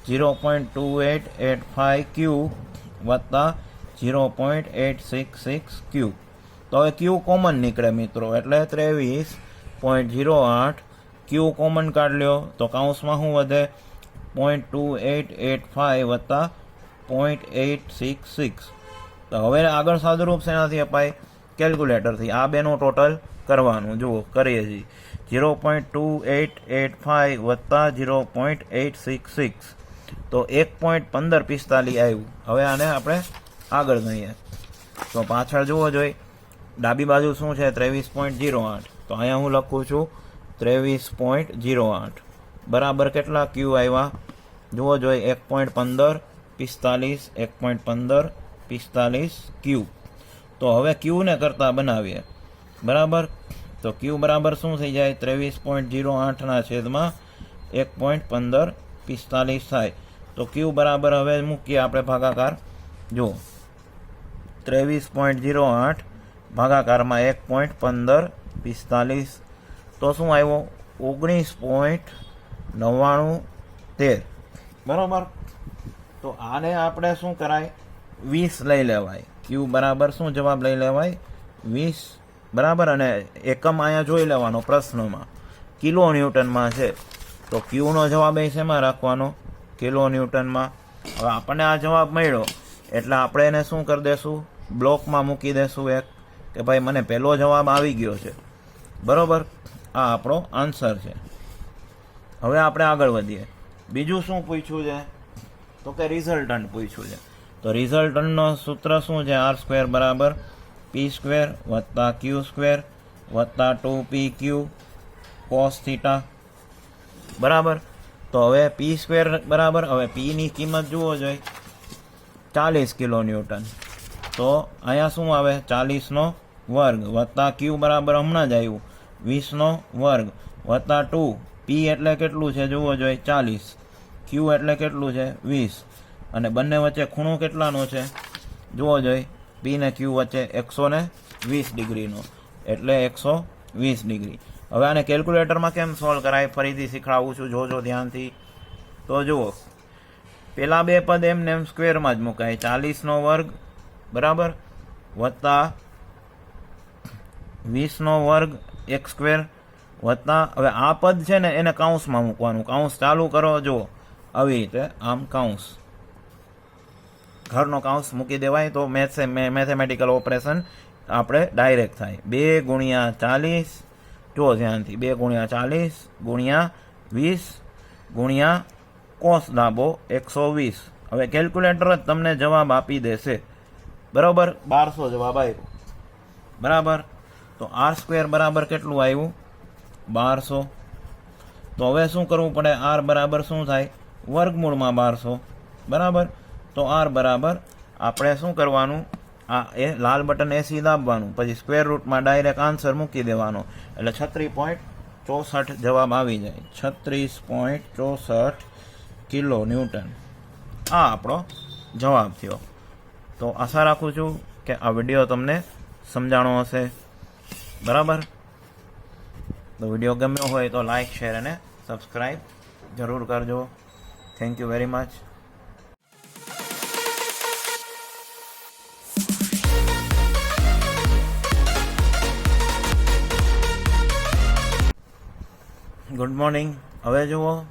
0.2885 ક્યુબ વત્તા 0.866 ક્યુબ. તો હવે ક્યુ કોમન નીકળે મિત્રો એટલે 23.08 ક્યુ કોમન કાઢ લ્યો તો કાઉન્સમાં શું વધે? 0.2885 વત્તા 0.866. તો હવે આગળ સાદુરૂપ શેનાથી અપાય? કેલ્ક્યુલેટરથી. આ બેનું ટોટલ કરવાનું. જુઓ કરીએ છીએ 0.2885 વત્તા 0.866 તો 1.1545 આવ્યું. હવે આને આપણે આગળ ગણીએ તો પાછળ જુઓ જોઈએ ડાબી બાજુ શું છે? 23.08. તો અહીંયા હું લખું છું 23.08 બરાબર કેટલા ક્યુ આવ્યા? જુઓ જોઈએ 1.1545 1.1545 ક્યુ. તો હવે ક્યુને કરતાં બનાવીએ બરાબર. તો ક્યુ બરાબર શું થઈ જાય? 23.08 છેદમાં 1.1545 થાય. તો ક્યુ બરાબર હવે મૂકીએ આપણે ભાગાકાર. જુઓ 23.08 ભાગાકારમાં 1.1545 તો શું આવ્યો? 19.9913 બરાબર. તો આને આપણે શું કરાય? 20 લઈ લેવાય. ક્યુ બરાબર શું જવાબ લઈ લેવાય? 20 બરાબર. અને એકમ અહીંયા જોઈ લેવાનો પ્રશ્નમાં કિલો ન્યૂટનમાં છે તો ક્યુનો જવાબ એ શેમાં રાખવાનો? કિલો ન્યૂટનમાં. હવે આપણને આ જવાબ મળ્યો એટલે આપણે એને શું કરી દેશું? બ્લોકમાં મૂકી દેશું એક કે ભાઈ મને પહેલો જવાબ આવી ગયો છે બરાબર. આ આપણો આન્સર છે. હવે આપણે આગળ વધીએ. બીજું શું પૂછ્યું છે? તો કે રિઝલ્ટન્ટ પૂછ્યું છે. તો રિઝલ્ટન્ટનો સૂત્ર શું છે? r² બરાબર p² વત્તા q² વત્તા 2pq cos થીટા બરાબર. તો હવે p² બરાબર હવે પીની કિંમત જુઓ જોઈએ 40 કિલો ન્યૂટન. તો અહીંયા શું આવે? 40નો વર્ગ વત્તા ક્યુ બરાબર હમણાં જ આવ્યું 20નો વર્ગ વત્તા 2 પી એટલે કેટલું છે? જુઓ જોઈએ 40 ક્યુ એટલે કેટલું છે? 20 અને બંને વચ્ચે ખૂણો કેટલાનો છે? જુઓ જોઈએ પી ને ક્યુ વચ્ચે 120 ડિગ્રીનો એટલે 120 ડિગ્રી. હવે આને કેલ્ક્યુલેટરમાં કેમ સોલ્વ કરાય ફરીથી શીખડાવું છું, જોજો ધ્યાનથી. તો જુઓ પેલા બે પદ એમને એમ સ્ક્વેરમાં જ મુકાય 40નો વર્ગ બરાબર વત્તા 20નો વર્ગ x² વત્તા હવે આ પદ છે ને એને કાઉન્સમાં મૂકવાનું. કાઉન્સ ચાલુ કરો જુઓ આવી રીતે આમ કાઉન્સ ઘરનો કાઉન્સ મૂકી દેવાય તો મેથેમેટિકલ ઓપરેશન આપણે ડાયરેક્ટ થાય. 2 ગુણ્યા 40 જુઓ ધ્યાનથી 2 ગુણ્યા 40 ગુણ્યા 20 ગુણ્યા કોસ દાબો 120. હવે કેલ્ક્યુલેટર જ તમને જવાબ આપી દેશે બરાબર. 1200 જવાબ આવ્યો બરાબર. તો r² બરાબર કેટલું આવ્યું? 1200. તો હવે શું કરવું પડે? r બરાબર શું થાય? વર્ગમૂળમાં 1200 બરાબર. તો r બરાબર આપણે શું કરવાનું? આ એ લાલ બટન એસી દાબવાનું પછી સ્ક્વેર રૂટમાં ડાયરેક્ટ આન્સર મૂકી દેવાનો એટલે 36.64 જવાબ આવી જાય. 36.64 કિલો ન્યૂટન આ આપણો જવાબ થયો. તો આશા રાખું છું કે આ વિડીયો તમને સમજાણો હશે બરાબર. તો વિડીયો ગમ્યો હોય તો લાઈક શેર અને સબસ્ક્રાઈબ જરૂર કરજો. Thank you very much. Good morning. હવે જુઓ,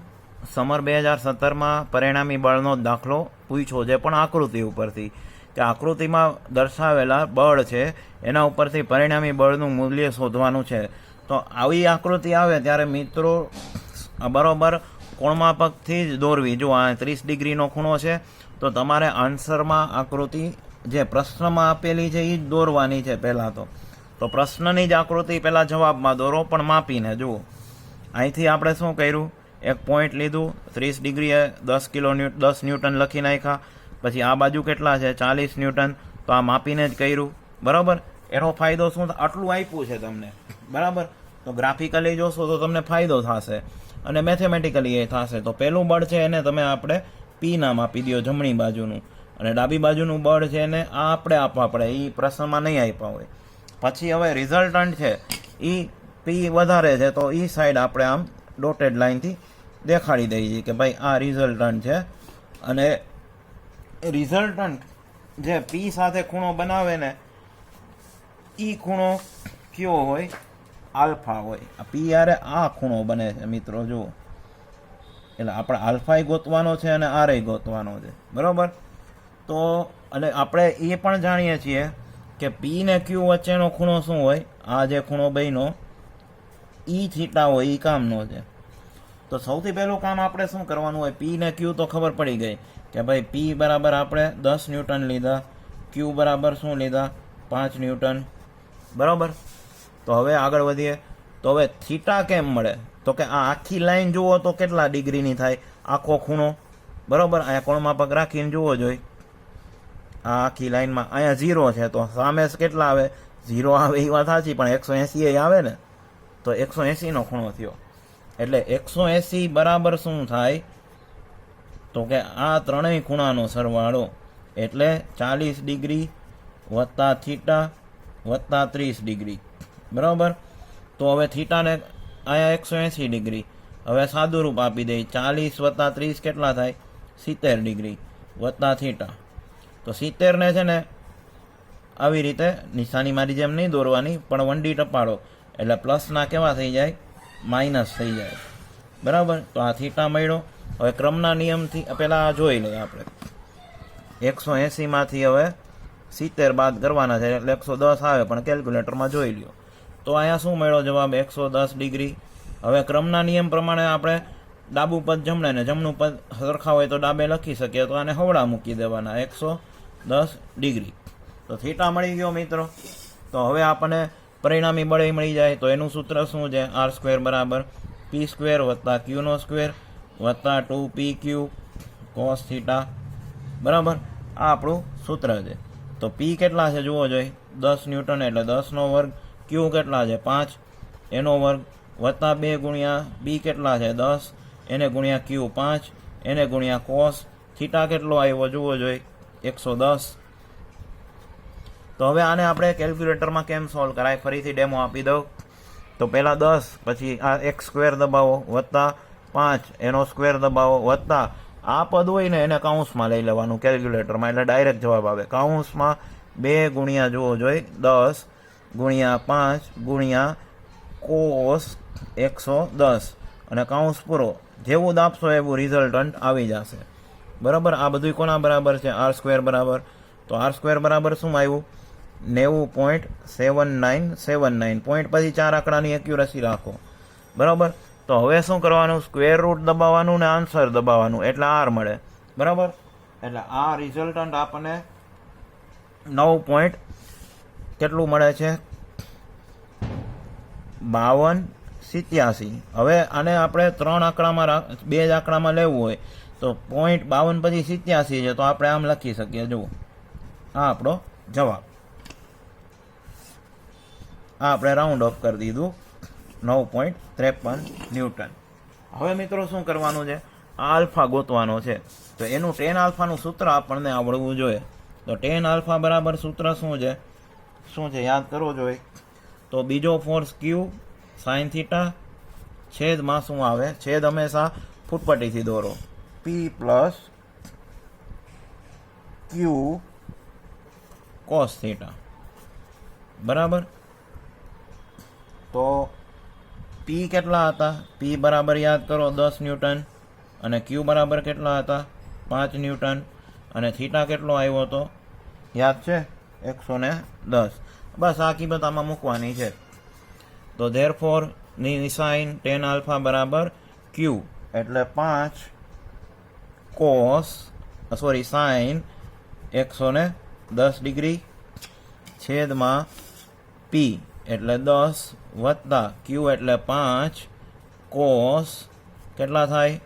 સમર 2017માં પરિણામી બળનો દાખલો પૂછ્યો છે, પણ આકૃતિ ઉપરથી, કે આકૃતિમાં દર્શાવેલા બળ છે એના ઉપરથી પરિણામી બળનું મૂલ્ય શોધવાનું છે. તો આવી આકૃતિ આવે ત્યારે મિત્રો બરોબર કોણમાપકથી જ દોરવી. જો આ 30 ડિગ્રીનો ખૂણો છે તો તમારે આન્સરમાં આકૃતિ જે પ્રશ્નમાં આપેલી છે એ જ દોરવાની છે પહેલાં. તો પ્રશ્નની જ આકૃતિ પહેલાં જવાબમાં દોરો, પણ માપીને. જુઓ, અહીંથી આપણે શું કર્યું, એક પોઈન્ટ લીધું, 30 ડિગ્રીએ 10 ન્યૂટન લખી નાખ્યા. પછી આ બાજુ કેટલા છે, 40 ન્યૂટન. તો આ માપીને જ કર્યું, બરાબર. એનો ફાયદો શું, આટલું આપ્યું છે તમને, બરાબર. તો ગ્રાફિકલી જોશો તો તમને ફાયદો થશે અને મેથેમેટિકલી એ થશે. તો પહેલું બળ છે એને તમે આપણે પી નામ આપી દો, જમણી બાજુનું, અને ડાબી બાજુનું બળ છે એને આ આપણે આપવા પડે, એ પ્રશ્નમાં નહીં આપ્યા હોય. પછી હવે રિઝલ્ટન્ટ છે એ પી વધારે છે તો એ સાઈડ આપણે આમ ડોટેડ લાઇનથી દેખાડી દઈએ કે ભાઈ આ રિઝલ્ટન્ટ છે. અને રિઝલ્ટન્ટ જે પી સાથે ખૂણો બનાવે ને એ ખૂણો કયો હોય, આલ્ફા હોય. પી યારે આ ખૂણો બને છે મિત્રો, જુઓ. એટલે આપણે આલ્ફાય ગોતવાનો છે અને આરય ગોતવાનો છે, બરાબર. તો અને આપણે એ પણ જાણીએ છીએ કે પી ને ક્યુ વચ્ચેનો ખૂણો શું હોય, આ જે ખૂણો બન્યો ઈ થીટા હોય, એ કામનો છે. તો સૌથી પહેલું કામ આપણે શું કરવાનું હોય, પી ને ક્યુ તો ખબર પડી ગઈ કે ભાઈ પી બરાબર આપણે 10 ન્યૂટન લીધા, ક્યુ બરાબર શું લીધા, 5 ન્યૂટન, બરાબર. તો હવે આગળ વધીએ. તો હવે થીટા કેમ મળે, તો કે આ આખી લાઈન જુઓ તો કેટલા ડિગ્રીની થાય, આખો ખૂણો, બરાબર. અહીંયા કોણમાપક રાખીને જુઓ જોઈએ, આ આખી લાઈનમાં અહીંયા 0 છે તો સામે કેટલા આવે, 0 આવે એ વાત સાચી, પણ 180 આવે ને, તો 180નો ખૂણો થયો. એટલે 180 બરાબર શું થાય, તો કે આ ત્રણેય ખૂણાનો સરવાળો, એટલે 40 ડિગ્રી વત્તા થીટા વત્તા 30 ડિગ્રી, બરાબર. તો હવે થીટાને અહીંયા 180 ડિગ્રી, હવે સાદું રૂપ આપી દઈએ, 40 વત્તા 30 કેટલા થાય, 70 ડિગ્રી વત્તા થીટા. તો 70 ને છે ને આવી રીતે નિશાની મારી જેમ નહીં દોરવાની, પણ 1D ટપાડો એટલે પ્લસના કેવા થઈ જાય, માઇનસ થઈ જાય, બરાબર. તો આ થીટા મળ્યો. હવે ક્રમના નિયમથી પહેલાં જોઈ લઈએ આપણે, 180માંથી હવે 70 બાદ કરવાના છે એટલે 110 આવે, પણ કેલ્ક્યુલેટરમાં જોઈ લ્યો. તો અહીંયા શું મળ્યો જવાબ, 110 ડિગ્રી. હવે ક્રમના નિયમ પ્રમાણે આપણે ડાબું પદ જમણે ને જમણું પદ સરખા હોય તો ડાબે લખી શકીએ, તો આને હવડા મૂકી દેવાના, 110 ડિગ્રી. તો થીટા મળી ગયો મિત્રો. તો હવે આપણને પરિણામી બળ મળી જાય. તો એનું સૂત્ર શું છે, r² બરાબર p² વત્તા ક્યુનો સ્ક્વેર વત્તા 2pq cos થીટા, બરાબર. આ આપણું સૂત્ર છે. તો પી કેટલા છે જુઓ જોઈએ, 10 ન્યૂટન એટલે 10નો વર્ગ, ક્યુ કેટલા છે 5 એનો વર્ગ, વત્તા 2 ગુણ્યા બી કેટલા છે 10 એને ગુણ્યા ક્યુ 5 એને ગુણ્યા કોસ થીટા કેટલો આવ્યો જુઓ જોઈએ, 110. તો હવે આને આપણે કેલ્ક્યુલેટરમાં કેમ સોલ્વ કરાય, ફરીથી ડેમો આપી દઉં. તો પહેલાં 10, પછી આ x² દબાવો, વત્તા 5 એનો સ્ક્વેર દબાવો, વત્તા આ પદ હોય ને એને કાઉન્સમાં લઈ લેવાનું કેલ્ક્યુલેટરમાં, એટલે ડાયરેક્ટ જવાબ આવે. કાઉન્સમાં 2 ગુણ્યા જુઓ જોઈએ 10 ગુણ્યા 5 ગુણ્યા કોસ 110 અને કાઉન્સ પૂરો. જેવું દાબશો એવું રિઝલ્ટન્ટ આવી જશે, બરાબર. આ બધું કોના બરાબર છે, r² બરાબર. તો r² બરાબર શું આવ્યું, 90.7979. પોઈન્ટ પછી 4 આંકડાની એક્યુરસી રાખો, બરાબર. તો હવે શું કરવાનું, સ્ક્વેર રૂટ દબાવવાનું ને આન્સર દબાવવાનું એટલે r મળે, બરાબર. એટલે આ રિઝલ્ટન્ટ આપણને 9. કેટલું મળે છે, 5287. હવે આને આપણે 3 આંકડામાં 2 જ આંકડામાં લેવું હોય તો 0.52 પછી 87 છે, તો આપણે આમ લખી શકીએ. જુઓ, આ આપણો જવાબ. આ આપણે રાઉન્ડ ઓફ કરી દીધું, 9.53 ન્યૂટન. હવે મિત્રો શું કરવાનું છે, આ આલ્ફા ગોતવાનો છે. તો એનું tan આલ્ફાનું સૂત્ર આપણને આવડવું જોઈએ. તો tan આલ્ફા બરાબર સૂત્ર શું છે યાદ કરવો જોઈએ. તો બીજો ફોર્સ Q sin થીટા છેદમાં શું આવે, છેદ હંમેશા ફૂટપટ્ટીથી દોરો, P plus Q cos theta, બરાબર. તો પી કેટલા હતા? પી બરાબર યાદ કરો 10 ન્યૂટન, અને ક્યુ બરાબર કેટલા હતા? 5 ન્યૂટન, અને થીટા કેટલો આવ્યો હતો યાદ છે? 110. બસ આ કિંમત આમાં મૂકવાની છે. તો ધેરફોર ની સાઇન tan આલ્ફા બરાબર ક્યુ, એટલે 5 કોસ સાઇન 110 ડિગ્રી છેદમાં પી એટલે 10 વત્તા ક્યુ એટલે 5 કોસ કેટલા થાય?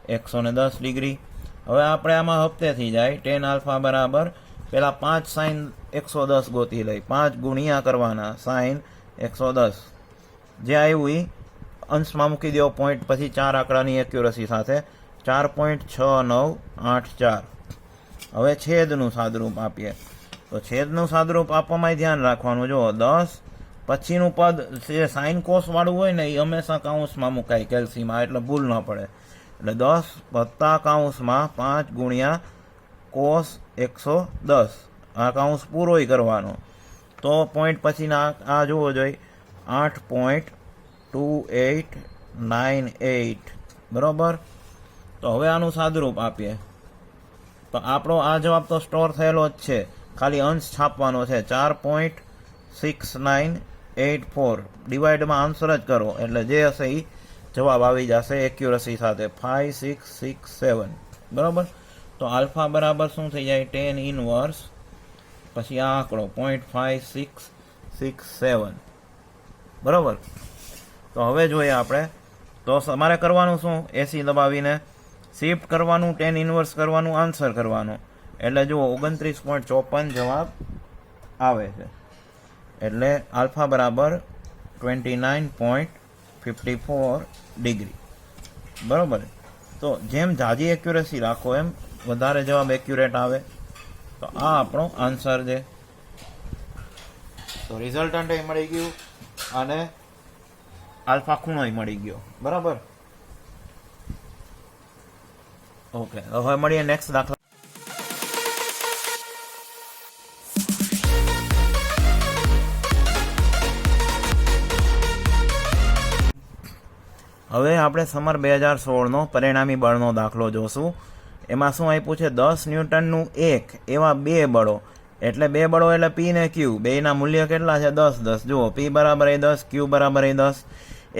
110 ડિગ્રી. હવે આપણે આમાં હપ્તે થઈ જાય. tan આલ્ફા બરાબર પેલા 5 સાઇન 110 ગોતી લઈ, 5 ગુણ્યા કરવાના સાઇન 110, જે આવ્યું એ અંશમાં મૂકી દો પોઈન્ટ, પછી 4 આંકડાની એક્યુરસી સાથે 4.6984. હવે છેદનું સાદરૂપ આપીએ. તો છેદનું સાદરૂપ આપવામાં ધ્યાન રાખવાનું. જો 10 પછીનું પદ જે સાઇન કોસ વાળું હોય ને એ હંમેશા કાઉન્સમાં મુકાય કેલ્સીમાં, એટલે ભૂલ ન પડે. એટલે 10 વત્તા કાઉન્સમાં 5 ગુણ્યા કોસ 110, આ કાઉન્સ પૂરોય કરવાનો. તો પોઈન્ટ પછીના આ જોવો જોઈએ 8.2898, બરાબર. તો હવે આનું સાદરૂપ આપીએ. તો આપણો આ જવાબ તો સ્ટોર થયેલો જ છે, ખાલી અંશ છાપવાનો છે. 4.6984 ડિવાઈડમાં આન્સર જ કરો એટલે જે હશે એ જવાબ આવી જશે એક્યુરસી સાથે 5667, બરાબર. તો આલ્ફા બરાબર શું થઈ જાય? tan ઇનવર્સ પછી આ આંકડો 0.5667, બરાબર. તો હવે જોઈએ આપણે. તો તમારે કરવાનું શું? એસી દબાવીને શિફ્ટ કરવાનું, tan ઇનવર્સ કરવાનું, આન્સર કરવાનું. એટલે જુઓ 29.54 જવાબ આવે છે. એટલે આલ્ફા બરાબર 29.54 ડિગ્રી, બરાબર. તો જેમ જાજી એક્યુરેસી રાખો એમ વધારે જવાબ એક્યુરેટ આવે. તો આ આપણો આન્સર છે. તો રિઝલ્ટન્ટ એ મળી ગયું અને આલ્ફા ખૂણો મળી ગયો, બરાબર. ઓકે, હવે મળીએ નેક્સ્ટ દાખલા. હવે આપણે સમર 2016નો પરિણામી બળનો દાખલો જોશું. એમાં શું આપ્યું છે? 10 ન્યૂટનનું એક એવા બે બળો, એટલે બે બળો એટલે પી ને ક્યુ, બેના મૂલ્ય કેટલા છે? 10 10. જુઓ પી બરાબર 10, ક્યુ બરાબર 10,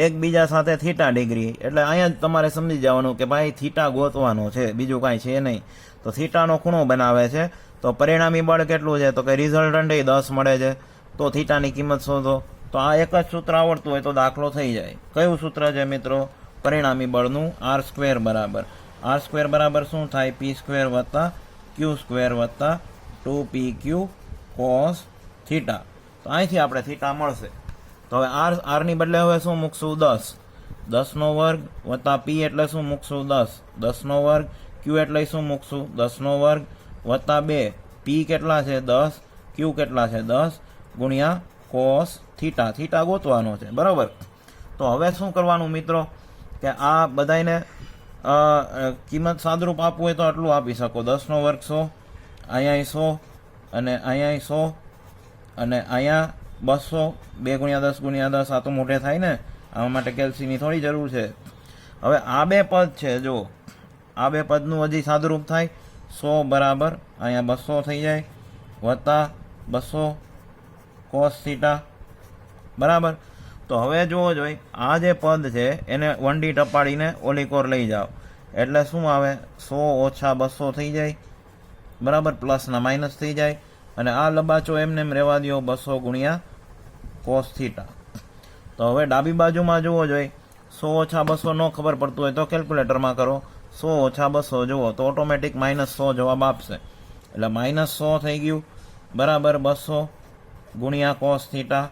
એકબીજા સાથે થીટા ડિગ્રી. એટલે અહીંયા જ તમારે સમજી જવાનું કે ભાઈ થીટા ગોતવાનો છે, બીજું કાંઈ છે નહીં. તો થીટાનો ખૂણો બનાવે છે. તો પરિણામી બળ કેટલું છે? તો કે રિઝલ્ટન્ટ 10 મળે છે. તો થીટાની કિંમત શોધો. તો આ એક જ સૂત્ર આવડતું હોય તો દાખલો થઈ જાય. કયું સૂત્ર છે મિત્રો? પરિણામી બળનું r² બરાબર. r² બરાબર શું થાય? p² વત્તા q² વત્તા 2pq cos થીટા. તો અહીંથી આપણે થીટા મળશે. તો હવે આરની બદલે હવે શું મૂકશું? 10. 10નો વર્ગ વત્તા p એટલે શું મૂકશું? 10. 10નો વર્ગ. q એટલે શું મૂકશું? 10નો વર્ગ વત્તા 2. p કેટલા છે? 10. q કેટલા છે? 10 ગુણ્યા કોસ થીટા. થીટા ગોતવાનો છે, બરાબર. તો હવે શું કરવાનું મિત્રો કે આ બધાને કિંમત સાદરૂપ આપવું હોય તો આટલું આપી શકો. 10નો વર્ગ 100, અહીંયા 100, અને અહીંયા 100, અને અહીંયા 200. 2 ગુણ્યા 10 ગુણ્યા 10 આ તો મોટે થાય ને, આમાં માટે કેલ્સીની થોડી જરૂર છે. હવે આ બે પદ છે, જો આ બે પદનું હજી સાદરૂપ થાય. 100 બરાબર અહીંયા 200 થઈ જાય વત્તા 200 કોસ થીટા, બરાબર. તો હવે જુઓ જોઈએ આ જે પદ છે એને 1D ટપાડીને ઓલી કોર લઈ જાઓ એટલે શું આવે? 100 ઓછા 200 થઈ જાય, બરાબર. પ્લસના માઇનસ થઈ જાય, અને આ લબાચો એમને એમ રહેવા દો 200 ગુણ્યા કોસ થીટા. તો હવે ડાબી બાજુમાં જુઓ જોઈએ 100 ઓછા 200 ન ખબર પડતું હોય તો કેલ્ક્યુલેટરમાં કરો. 100 ઓછા 200 જુઓ તો ઓટોમેટિક -100 જવાબ આપશે. એટલે -100 થઈ ગયું, બરાબર. 200 ગુણ્યા કોસ થીટા.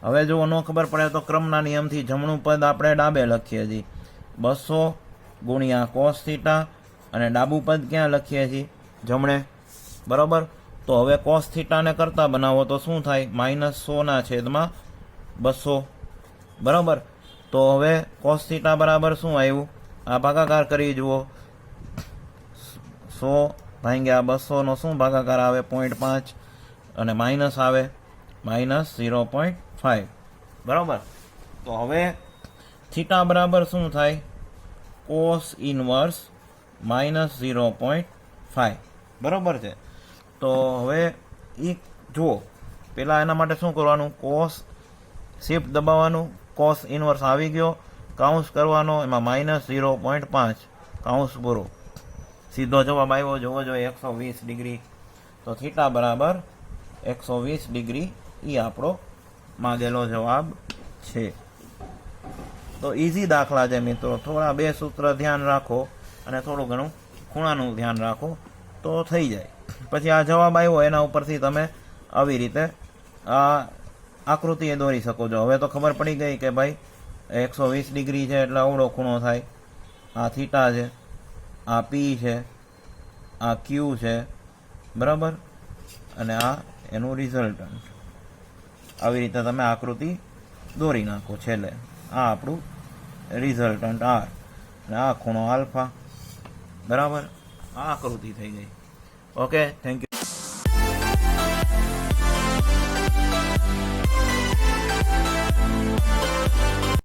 હવે જો ન ખબર પડે તો ક્રમના નિયમથી જમણું પદ આપણે ડાબે લખીએ છીએ, 200 ગુણ્યા કોસ થીટા, અને ડાબું પદ ક્યાં લખીએ છીએ? જમણે, બરાબર. તો હવે કોસ થીટાને કરતા બનાવો તો શું થાય? -100 છેદમાં 200, બરાબર. તો હવે કોસ થીટા બરાબર શું આવ્યું? આ ભાગાકાર કરી જુઓ. 100 ભાગ્યા 200 નો શું ભાગાકાર આવે? 0.5, અને માઇનસ આવે -0.5, બરાબર. તો હવે થીટા બરાબર શું થાય? કોસ ઇનવર્સ -0.5 બરાબર છે. તો હવે એ જુઓ, પહેલાં એના માટે શું કરવાનું? કોસ શિફ્ટ દબાવવાનું, કોસ ઇનવર્સ આવી ગયો, કાઉન્સ કરવાનો, એમાં -0.5 કાઉન્સ પૂરો. સીધો જવાબ આવ્યો, જોવો જોઈએ 120 ડિગ્રી. તો થીટા બરાબર 120 ડિગ્રી એ આપણો માગેલો જવાબ છે. તો ઇઝી દાખલા છે મિત્રો. થોડા 2 સૂત્ર ધ્યાન રાખો અને થોડું ઘણું ખૂણાનું ધ્યાન રાખો તો થઈ જાય. પછી આ જવાબ આવ્યો એના ઉપરથી તમે આવી રીતે આ આકૃતિ એ દોરી શકો છો. હવે તો ખબર પડી ગઈ કે ભાઈ 120 ડિગ્રી છે એટલે અવળો ખૂણો થાય. આ થીટા છે, આ પી છે, આ ક્યુ છે, બરાબર, અને આ એનું રિઝલ્ટન્ટ. આવી રીતે તમે આકૃતિ દોરી નાખો. છેલ્લે આ આપણું રિઝલ્ટન્ટ આર અને આ ખૂણો આલ્ફા, બરાબર. આ આકૃતિ થઈ ગઈ. Okay, thank you.